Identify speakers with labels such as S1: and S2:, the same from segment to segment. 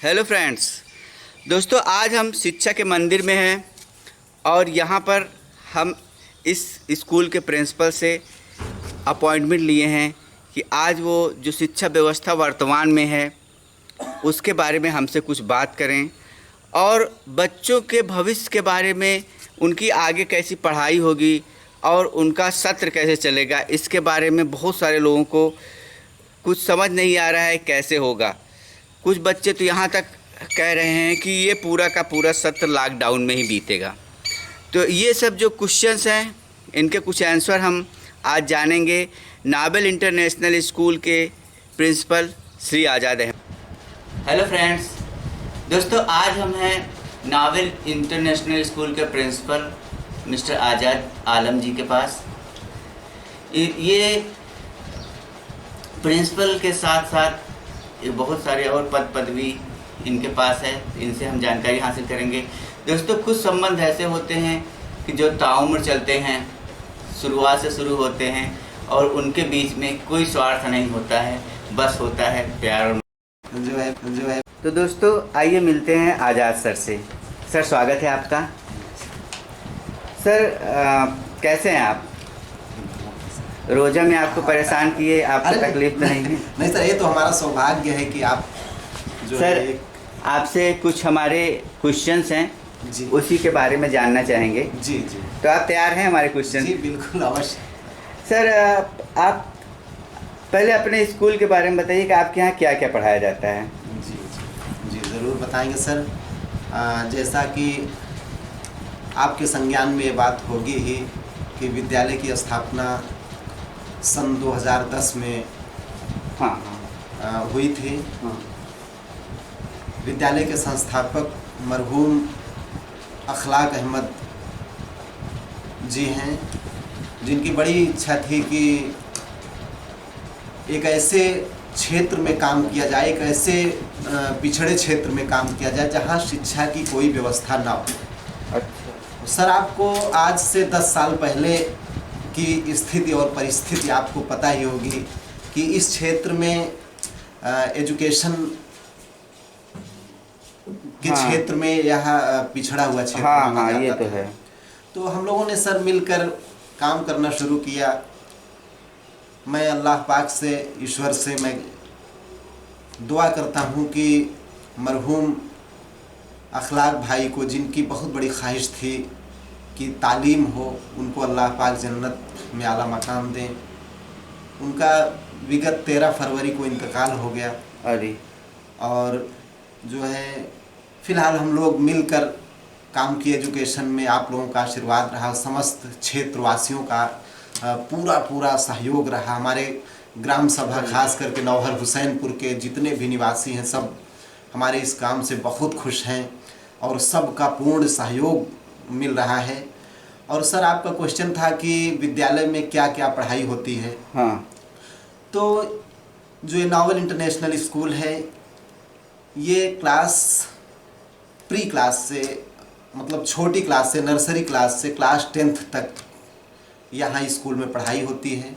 S1: Hello friends, दोस्तों आज हम शिक्षा के मंदिर में हैं और यहाँ पर हम इस स्कूल के प्रिंसिपल से अपॉइंटमेंट लिए हैं कि आज वो जो शिक्षा व्यवस्था वर्तमान में है उसके बारे में हमसे कुछ बात करें और बच्चों के भविष्य के बारे में, उनकी आगे कैसी पढ़ाई होगी और उनका सत्र कैसे चलेगा, इसके बारे में बहुत सारे लोगों को कुछ समझ नहीं आ रहा है कैसे होगा। कुछ बच्चे तो यहाँ तक कह रहे हैं कि ये पूरा का पूरा सत्र लॉकडाउन में ही बीतेगा। तो ये सब जो क्वेश्चंस हैं, इनके कुछ आंसर हम आज जानेंगे नावल इंटरनेशनल स्कूल के principal Shri Azad Ahmad. Hello friends, दोस्तों आज हम हैं नावल इंटरनेशनल स्कूल के प्रिंसिपल मिस्टर आज़ाद आलम जी के पास। ये प्रिंसिपल के साथ साथ बहुत सारे और पद पदवी इनके पास है, इनसे हम जानकारी हासिल करेंगे। दोस्तों कुछ संबंध ऐसे होते हैं कि जो ताउम्र चलते हैं, शुरुआत से शुरू होते हैं और उनके बीच में कोई स्वार्थ नहीं होता है, बस होता है प्यार जो है। तो दोस्तों आइए मिलते हैं आज़ाद सर से। सर स्वागत है आपका। सर कैसे हैं आप? रोजा में आपको परेशान किए, आपको तकलीफ तो नहीं है?
S2: नहीं सर, ये तो हमारा सौभाग्य है कि आप जो
S1: सर आपसे कुछ हमारे क्वेश्चंस हैं
S2: जी,
S1: उसी के बारे में जानना चाहेंगे।
S2: जी जी,
S1: तो आप तैयार हैं हमारे क्वेश्चन?
S2: जी बिल्कुल अवश्य।
S1: सर आप पहले अपने स्कूल के बारे में बताइए कि आपके यहाँ क्या क्या पढ़ाया जाता है।
S2: जी जी जी ज़रूर बताएंगे सर। जैसा कि आपके संज्ञान में ये बात होगी ही कि विद्यालय की स्थापना सन 2010 में हुई थी। विद्यालय के संस्थापक मरहूम अखलाक अहमद जी हैं, जिनकी बड़ी इच्छा थी कि एक ऐसे क्षेत्र में काम किया जाए, एक ऐसे पिछड़े क्षेत्र में काम किया जाए जहां शिक्षा की कोई व्यवस्था ना हो।
S1: अच्छा
S2: सर, आपको आज से 10 साल पहले की स्थिति और परिस्थिति आपको पता ही होगी कि इस क्षेत्र में एजुकेशन के क्षेत्र में यह पिछड़ा हुआ क्षेत्र माना जाता
S1: ये तो
S2: था।
S1: है।
S2: तो हम लोगों ने सर मिलकर काम करना शुरू किया। मैं अल्लाह पाक से, ईश्वर से मैं दुआ करता हूँ कि मरहूम अखलाक भाई को, जिनकी बहुत बड़ी ख्वाहिश थी कि तालीम हो, उनको अल्लाह पाक जन्नत में आला मकाम दें। उनका विगत 13 फरवरी को इंतकाल हो गया।
S1: अरे
S2: और जो है फ़िलहाल हम लोग मिलकर काम की एजुकेशन में आप लोगों का आशीर्वाद रहा, समस्त क्षेत्रवासियों का पूरा सहयोग रहा। हमारे ग्राम सभा खास करके नौहर हुसैनपुर के जितने भी निवासी हैं, सब हमारे इस काम से बहुत खुश हैं और सबका पूर्ण सहयोग मिल रहा है। और सर आपका क्वेश्चन था कि विद्यालय में क्या क्या पढ़ाई होती है।
S1: हाँ,
S2: तो जो ये नावल इंटरनेशनल स्कूल है, ये प्री क्लास से, मतलब छोटी क्लास से, नर्सरी क्लास से क्लास 10th तक यहाँ स्कूल में पढ़ाई होती है।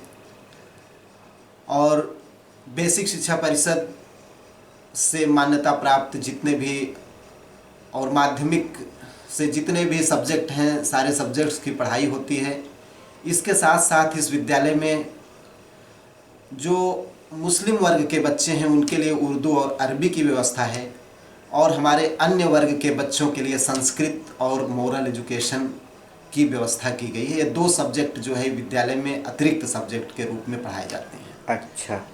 S2: और बेसिक शिक्षा परिषद से मान्यता प्राप्त जितने भी और माध्यमिक से जितने भी सब्जेक्ट हैं, सारे सब्जेक्ट्स की पढ़ाई होती है। इसके साथ साथ इस विद्यालय में जो मुस्लिम वर्ग के बच्चे हैं उनके लिए उर्दू और अरबी की व्यवस्था है, और हमारे अन्य वर्ग के बच्चों के लिए संस्कृत और मोरल एजुकेशन की व्यवस्था की गई है। ये 2 सब्जेक्ट जो है विद्यालय में अतिरिक्त सब्जेक्ट के रूप में पढ़ाए जाते हैं।
S1: अच्छा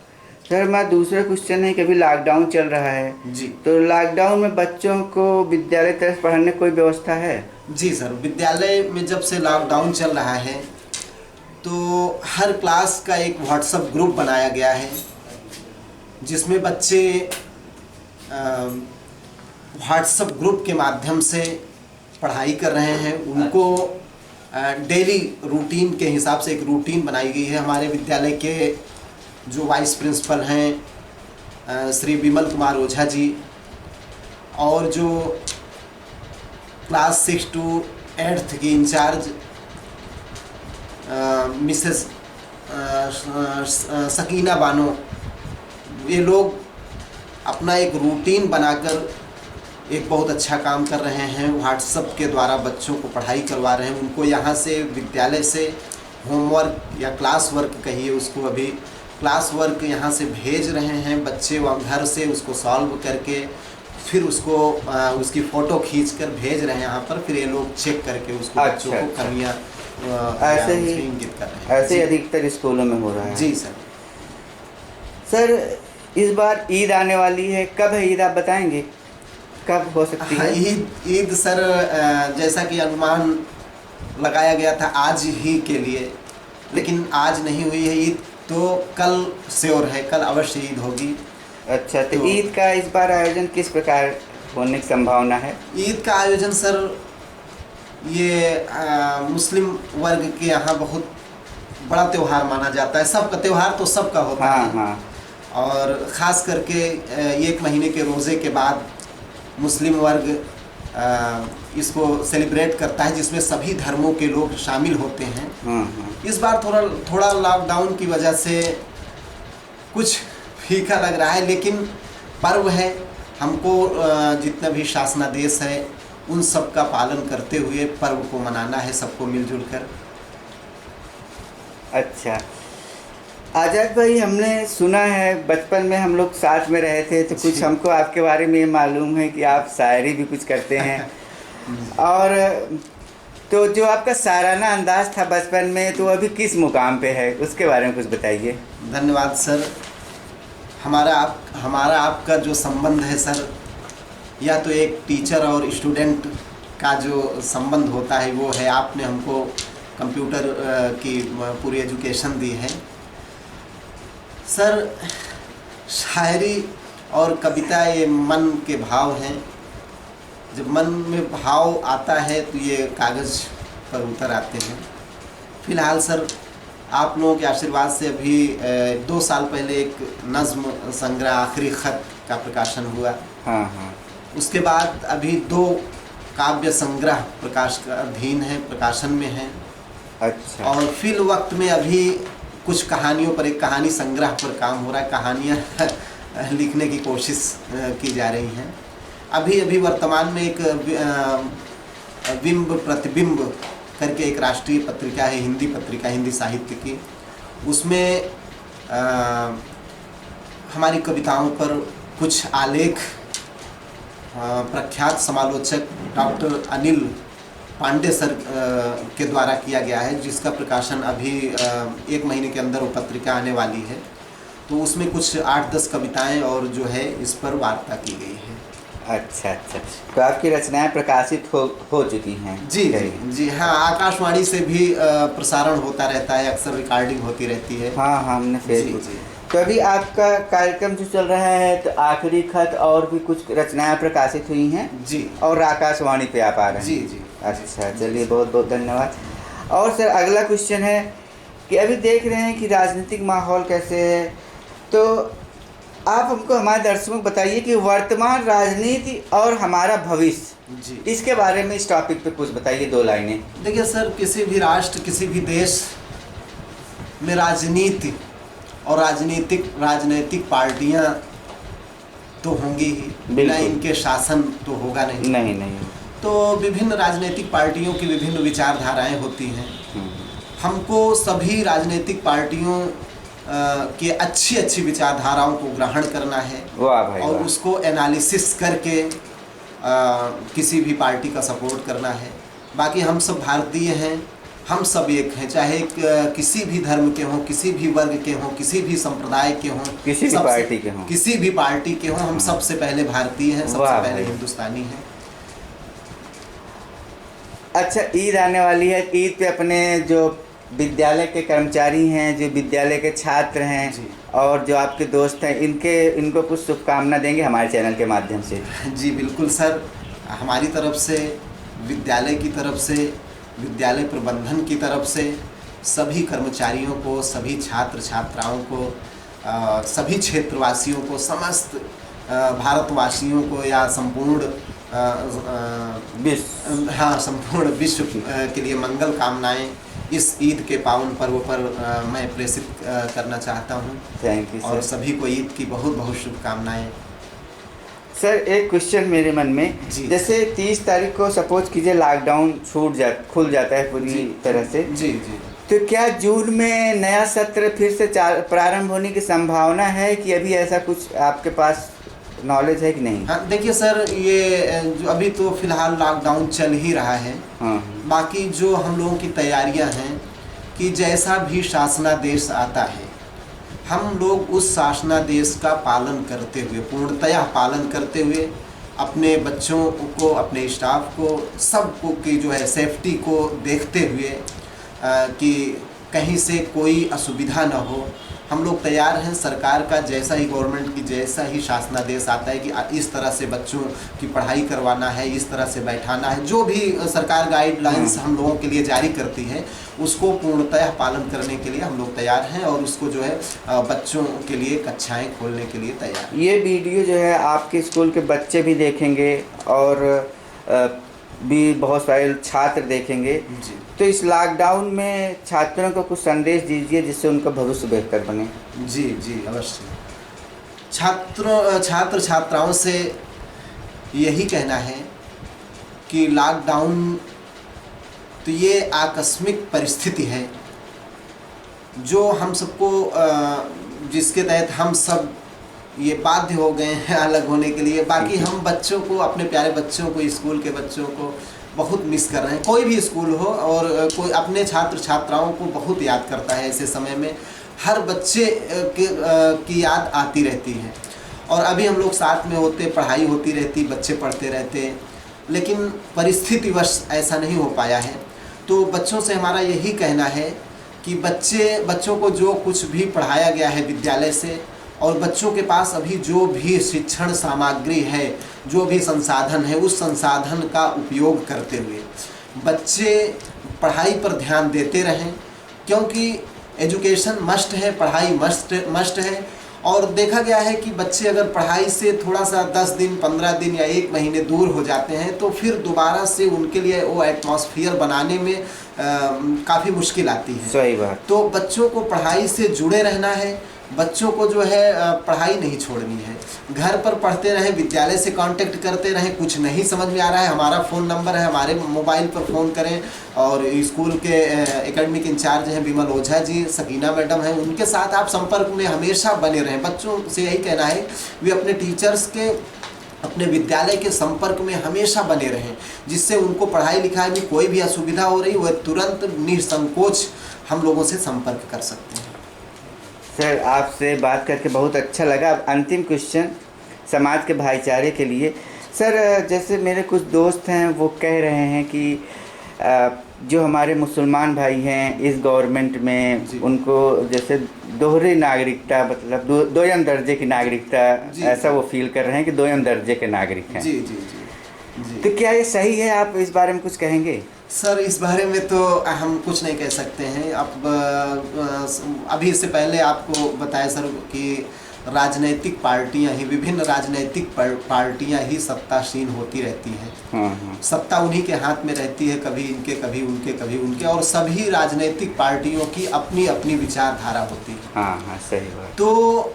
S1: सर, मैं दूसरा क्वेश्चन है कि अभी लॉकडाउन चल रहा है
S2: जी,
S1: तो लॉकडाउन में बच्चों को विद्यालय तरफ पढ़ाने कोई व्यवस्था है?
S2: जी सर, विद्यालय में जब से लॉकडाउन चल रहा है तो हर क्लास का एक व्हाट्सएप ग्रुप बनाया गया है, जिसमें बच्चे व्हाट्सएप ग्रुप के माध्यम से पढ़ाई कर रहे हैं। उनको डेली रूटीन के हिसाब से एक रूटीन बनाई गई है। हमारे विद्यालय के जो वाइस प्रिंसिपल हैं श्री विमल कुमार ओझा जी, और जो क्लास 6 to 8th की इंचार्ज मिसेस सकीना बानो, ये लोग अपना एक रूटीन बनाकर एक बहुत अच्छा काम कर रहे हैं। व्हाट्सएप के द्वारा बच्चों को पढ़ाई करवा रहे हैं। उनको यहाँ से विद्यालय से होमवर्क या क्लास वर्क कहिए उसको, अभी क्लास वर्क यहाँ से भेज रहे हैं। बच्चे वहाँ घर से उसको सॉल्व करके फिर उसको उसकी फ़ोटो खींच कर भेज रहे हैं यहाँ पर, फिर ये लोग चेक करके उसको बच्चों को कमियाँ
S1: ऐसे ही
S2: इंगित कर रहे हैं।
S1: ऐसे अधिकतर स्कूलों में हो रहा है।
S2: जी सर।
S1: सर, इस बार ईद आने वाली है, कब है ईद आप बताएंगे, कब हो सकती है?
S2: ईद सर जैसा कि अनुमान लगाया गया था आज ही के लिए, लेकिन आज नहीं हुई है ईद, तो कल श्योर है, कल अवश्य ईद होगी।
S1: अच्छा, तो ईद का इस बार आयोजन किस प्रकार होने की संभावना है?
S2: ईद का आयोजन सर ये मुस्लिम वर्ग के यहाँ बहुत बड़ा त्यौहार माना जाता है। सबका त्यौहार तो सबका होता है।
S1: हाँ।
S2: और ख़ास करके 1 महीने के रोज़े के बाद मुस्लिम वर्ग इसको सेलिब्रेट करता है, जिसमें सभी धर्मों के लोग शामिल होते हैं।
S1: हाँ।
S2: इस बार थोड़ा लॉकडाउन की वजह से कुछ फीका लग रहा है, लेकिन पर्व है। हमको जितना भी शासनादेश है उन सब का पालन करते हुए पर्व को मनाना है, सबको मिलजुल कर।
S1: अच्छा आज़ाद भाई, हमने सुना है बचपन में हम लोग साथ में रहे थे, तो कुछ हमको आपके बारे में ये मालूम है कि आप शायरी भी कुछ करते हैं। और तो जो आपका शायराना अंदाज था बचपन में, तो अभी किस मुकाम पे है, उसके बारे में कुछ बताइए।
S2: धन्यवाद सर। हमारा आपका जो संबंध है सर, या तो एक टीचर और स्टूडेंट का जो संबंध होता है वो है। आपने हमको कंप्यूटर की पूरी एजुकेशन दी है सर। शायरी और कविता ये मन के भाव हैं। जब मन में भाव आता है तो ये कागज़ पर उतर आते हैं। फ़िलहाल सर आप लोगों के आशीर्वाद से अभी 2 साल पहले एक नज़्म संग्रह आखिरी ख़त का प्रकाशन हुआ।
S1: हाँ।
S2: उसके बाद अभी 2 काव्य संग्रह प्रकाश का अधीन है, प्रकाशन में हैं।
S1: अच्छा।
S2: और फिल वक्त में अभी कुछ कहानियों पर, एक कहानी संग्रह पर काम हो रहा है। कहानियाँ लिखने की कोशिश की जा रही हैं। अभी वर्तमान में एक बिंब प्रतिबिंब करके एक राष्ट्रीय पत्रिका है, हिंदी पत्रिका, हिंदी साहित्य की। उसमें हमारी कविताओं पर कुछ आलेख प्रख्यात समालोचक डॉक्टर अनिल पांडे सर के द्वारा किया गया है, जिसका प्रकाशन अभी 1 महीने के अंदर वो पत्रिका आने वाली है। तो उसमें कुछ 8-10 कविताएं और जो है इस पर वार्ता की गई है।
S1: अच्छा। तो आपकी रचनाएं प्रकाशित हो चुकी हैं?
S2: जी हाँ। आकाशवाणी से भी प्रसारण होता रहता है, अक्सर रिकॉर्डिंग होती रहती है।
S1: हाँ, हमने फेसबुक। तो अभी आपका कार्यक्रम जो चल रहा है, तो आखिरी खत और भी कुछ रचनाएं प्रकाशित हुई हैं
S2: जी,
S1: और आकाशवाणी पे आप आ रहे हैं।
S2: जी।
S1: अच्छा, चलिए, बहुत बहुत धन्यवाद। और सर अगला क्वेश्चन है कि अभी देख रहे हैं कि राजनीतिक माहौल कैसे है, तो आप हमको, हमारे दर्शकों को बताइए कि वर्तमान राजनीति और हमारा भविष्य
S2: जी,
S1: इसके बारे में, इस टॉपिक पे कुछ बताइए, 2 लाइनें।
S2: देखिए सर, किसी भी राष्ट्र, किसी भी देश में राजनीति और राजनीतिक पार्टियां तो होंगी ही, बिना इनके शासन तो होगा नहीं। तो विभिन्न राजनीतिक पार्टियों की विभिन्न विचारधाराएं होती हैं। हमको सभी राजनीतिक पार्टियों की अच्छी विचारधाराओं को ग्रहण करना है।
S1: वाह भाई,
S2: और
S1: वाह।
S2: उसको एनालिसिस करके किसी भी पार्टी का सपोर्ट करना है। बाकी हम सब भारतीय हैं, हम सब एक हैं, चाहे किसी भी धर्म के हों, किसी भी वर्ग के हों, किसी भी संप्रदाय के हों,
S1: किसी भी पार्टी के हों,
S2: हम सबसे पहले भारतीय हैं, सबसे पहले हिंदुस्तानी हैं।
S1: अच्छा, ईद आने वाली है। ईद पे अपने जो विद्यालय के कर्मचारी हैं, जो विद्यालय के छात्र हैं और जो आपके दोस्त हैं, इनको कुछ शुभकामना देंगे हमारे चैनल के माध्यम से?
S2: जी बिल्कुल सर, हमारी तरफ से, विद्यालय की तरफ से, विद्यालय प्रबंधन की तरफ से सभी कर्मचारियों को, सभी छात्र छात्राओं को, सभी क्षेत्रवासियों को, समस्त भारतवासियों को या संपूर्ण संपूर्ण विश्व के लिए मंगल कामनाएं इस ईद के पावन पर्व पर मैं प्रेषित करना चाहता हूं।
S1: Thank you sir.
S2: और सभी को ईद की बहुत बहुत शुभकामनाएं।
S1: सर एक क्वेश्चन मेरे मन में,
S2: जी।
S1: जैसे 30 तारीख को सपोज कीजिए लॉकडाउन खुल जाता है पूरी तरह से,
S2: जी जी।
S1: तो क्या जून में नया सत्र फिर से प्रारंभ होने की संभावना है कि अभी ऐसा कुछ आपके पास नॉलेज है कि नहीं?
S2: हाँ देखिए सर, ये जो अभी तो फिलहाल लॉकडाउन चल ही रहा है।
S1: हाँ।
S2: बाकी जो हम लोगों की तैयारियां हैं कि जैसा भी शासनादेश आता है हम लोग उस शासनादेश का पालन करते हुए, पूर्णतया पालन करते हुए, अपने बच्चों को, अपने स्टाफ को, सबको की जो है सेफ्टी को देखते हुए कि कहीं से कोई असुविधा न हो, हम लोग तैयार हैं। सरकार का जैसा ही, गवर्नमेंट की जैसा ही शासनादेश आता है कि इस तरह से बच्चों की पढ़ाई करवाना है, इस तरह से बैठाना है, जो भी सरकार गाइडलाइंस हम लोगों के लिए जारी करती है उसको पूर्णतः पालन करने के लिए हम लोग तैयार हैं और उसको जो है बच्चों के लिए कक्षाएं खोलने के लिए तैयार हैं।
S1: ये वीडियो जो है आपके स्कूल के बच्चे भी देखेंगे और भी बहुत सारे छात्र देखेंगे,
S2: जी
S1: तो इस लॉकडाउन में छात्रों को कुछ संदेश दीजिए जिससे उनका भविष्य बेहतर बने।
S2: जी जी अवश्य। छात्र छात्राओं से यही कहना है कि लॉकडाउन तो ये आकस्मिक परिस्थिति है जो हम सबको, जिसके तहत हम सब ये बाध्य हो गए हैं अलग होने के लिए। बाकी हम बच्चों को, अपने प्यारे बच्चों को, स्कूल के बच्चों को बहुत मिस कर रहे हैं। कोई भी स्कूल हो और कोई अपने छात्र छात्राओं को बहुत याद करता है। ऐसे समय में हर बच्चे की याद आती रहती है और अभी हम लोग साथ में होते, पढ़ाई होती रहती, बच्चे पढ़ते रहते, लेकिन परिस्थितिवश ऐसा नहीं हो पाया है। तो बच्चों से हमारा यही कहना है कि बच्चों को जो कुछ भी पढ़ाया गया है विद्यालय से, और बच्चों के पास अभी जो भी शिक्षण सामग्री है, जो भी संसाधन है, उस संसाधन का उपयोग करते हुए बच्चे पढ़ाई पर ध्यान देते रहें, क्योंकि एजुकेशन मस्ट है, पढ़ाई मस्ट है। और देखा गया है कि बच्चे अगर पढ़ाई से थोड़ा सा 10 दिन, 15 दिन या 1 महीने दूर हो जाते हैं तो फिर दोबारा से उनके लिए वो एटमॉस्फेयर बनाने में काफ़ी मुश्किल आती है।
S1: सही बात।
S2: तो बच्चों को पढ़ाई से जुड़े रहना है, बच्चों को जो है पढ़ाई नहीं छोड़नी है, घर पर पढ़ते रहें, विद्यालय से कांटेक्ट करते रहें। कुछ नहीं समझ में आ रहा है, हमारा फ़ोन नंबर है, हमारे मोबाइल पर फ़ोन करें। और स्कूल के एकेडमिक इंचार्ज हैं विमल ओझा जी, सकीना मैडम हैं, उनके साथ आप संपर्क में हमेशा बने रहें। बच्चों से यही कहना है वे अपने टीचर्स के, अपने विद्यालय के संपर्क में हमेशा बने रहें, जिससे उनको पढ़ाई लिखाई में कोई भी असुविधा हो रही, वह तुरंत निसंकोच हम लोगों से संपर्क कर सकते हैं।
S1: सर आपसे बात करके बहुत अच्छा लगा। अब अंतिम क्वेश्चन समाज के भाईचारे के लिए, सर जैसे मेरे कुछ दोस्त हैं वो कह रहे हैं कि जो हमारे मुसलमान भाई हैं इस गवर्नमेंट में उनको जैसे दोहरी नागरिकता, मतलब दोयम दर्जे की नागरिकता, ऐसा वो फील कर रहे हैं कि दोयम दर्जे के नागरिक हैं।
S2: जी जी जी।
S1: तो क्या ये सही है? आप इस बारे में कुछ कहेंगे?
S2: सर इस बारे में तो हम कुछ नहीं कह सकते हैं। अब अभी इससे पहले आपको बताया सर कि राजनैतिक पार्टियां ही, विभिन्न राजनैतिक पार्टियां ही सत्तासीन होती रहती हैं। सत्ता उन्हीं के हाथ में रहती है, कभी इनके, कभी उनके, कभी उनके, और सभी राजनैतिक पार्टियों की अपनी अपनी विचारधारा होती है।
S1: हाँ सही बात।
S2: तो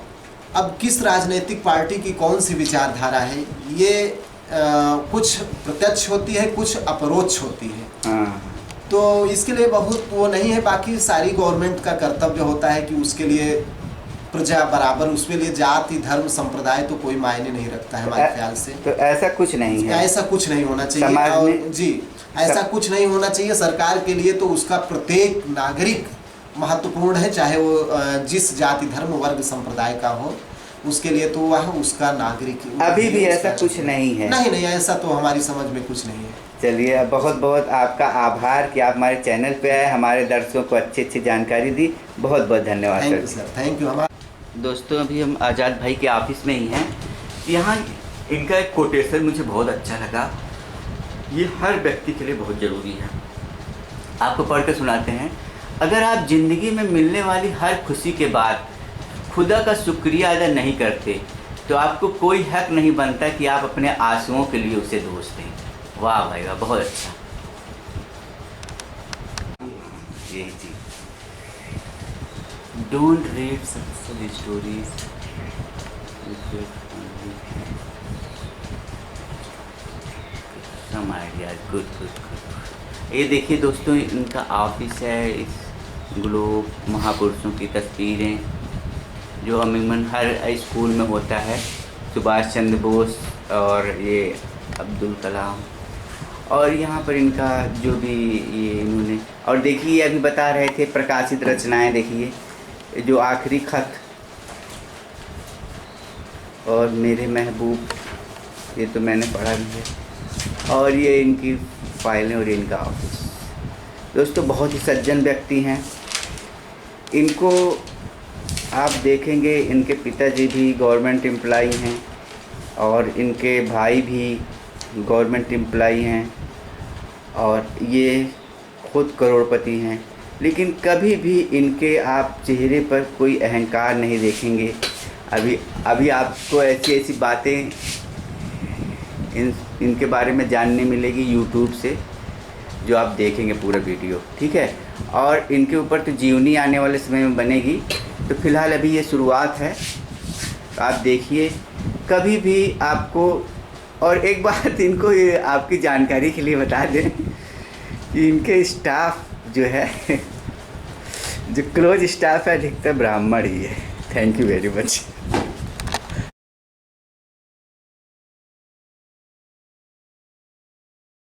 S2: अब किस राजनैतिक पार्टी की कौन सी विचारधारा है, ये कुछ प्रत्यक्ष होती है, कुछ अपरोक्ष होती है। तो इसके लिए बहुत वो नहीं है। बाकी सारी गवर्नमेंट का कर्तव्य होता है कि उसके लिए प्रजा बराबर, उसके लिए जाति, धर्म, संप्रदाय तो कोई मायने नहीं रखता है हमारे ख्याल से।
S1: तो ऐसा कुछ नहीं है,
S2: ऐसा कुछ नहीं होना चाहिए। और जी ऐसा कुछ नहीं होना चाहिए। सरकार के लिए तो उसका प्रत्येक नागरिक महत्वपूर्ण है, चाहे वो जिस जाति, धर्म, वर्ग, संप्रदाय का हो, उसके लिए तो वह उसका नागरिक।
S1: अभी भी ऐसा कुछ नहीं है?
S2: नहीं, ऐसा तो हमारी समझ में कुछ नहीं है।
S1: चलिए, बहुत बहुत आपका आभार कि आप हमारे चैनल पे आए, हमारे दर्शकों को अच्छी अच्छी जानकारी दी। बहुत बहुत धन्यवाद
S2: thank you sir, thank you.
S1: दोस्तों अभी हम आज़ाद भाई के ऑफिस में ही हैं। यहाँ इनका एक कोटेशन मुझे बहुत अच्छा लगा, ये हर व्यक्ति के लिए बहुत ज़रूरी है। आपको पढ़ कर सुनाते हैं। अगर आप ज़िंदगी में मिलने वाली हर खुशी के बाद खुदा का शुक्रिया अदा नहीं करते तो आपको कोई हक नहीं बनता कि आप अपने आंसुओं के लिए उसे दोष दें। वाह भाई वाह, बहुत अच्छा। ये जी, don't read success stories. Some ideas, good good good. ये देखिए दोस्तों, इनका ऑफिस है। इस ग्लोब महापुरुषों की तस्वीरें जो अमूमन हर स्कूल में होता है, सुभाष चंद्र बोस और ये अब्दुल कलाम। और यहाँ पर इनका जो भी ये इन्होंने, और देखिए अभी बता रहे थे प्रकाशित रचनाएं, देखिए जो आखिरी खत और मेरे महबूब, ये तो मैंने पढ़ा भी है। और ये इनकी फाइलें और इनका ऑफिस। दोस्तों बहुत ही सज्जन व्यक्ति हैं। इनको आप देखेंगे, इनके पिताजी भी गवर्नमेंट एम्प्लॉई हैं और इनके भाई भी गवर्नमेंट एम्प्लॉई हैं और ये खुद करोड़पति हैं। लेकिन कभी भी इनके आप चेहरे पर कोई अहंकार नहीं देखेंगे। अभी आपको ऐसी ऐसी बातें इनके बारे में जानने मिलेगी यूट्यूब से, जो आप देखेंगे पूरा वीडियो, ठीक है। और इनके ऊपर तो जीवनी आने वाले समय में बनेगी। तो फिलहाल अभी ये शुरुआत है, तो आप देखिए कभी भी आपको। और एक बात इनको ये आपकी जानकारी के लिए बता दें कि इनके स्टाफ जो है जो क्लोज स्टाफ है अधिकतर ब्राह्मण ही है। Thank you very much.